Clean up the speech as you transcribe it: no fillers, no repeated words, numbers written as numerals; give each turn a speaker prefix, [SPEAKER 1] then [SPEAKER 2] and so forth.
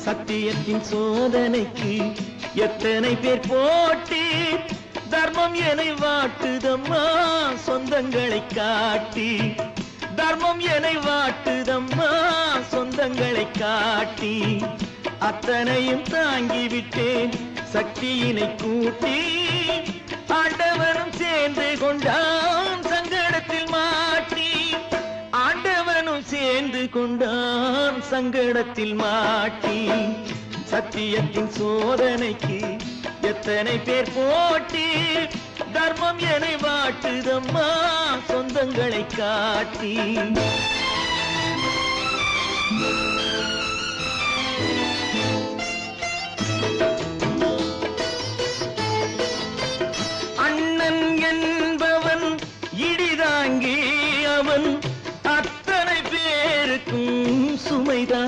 [SPEAKER 1] சத்தியத்தின் சோதனைக்கு எத்தனை பேர் போட்டி தர்மம் என்னை வாட்டுதம்மா சொந்தங்களை காட்டி தர்மம் என்னை வாட்டுதம்மா சொந்தங்களை காட்டி அத்தனையும் தாங்கிவிட்டேன் சக்தியினை கூட்டி ஆண்டவனும் சேர்ந்து கொண்டான் சங்கடத்தில் மாட்டி ஆண்டவனும் சேர்ந்து கொண்டான் சங்கடத்தில் மாட்டி சத்தியத்தின் சோதனைக்கு எத்தனை பேர் போட்டி தர்மம் என்னை வாட்டுதம்மா சொந்தங்களை காட்டி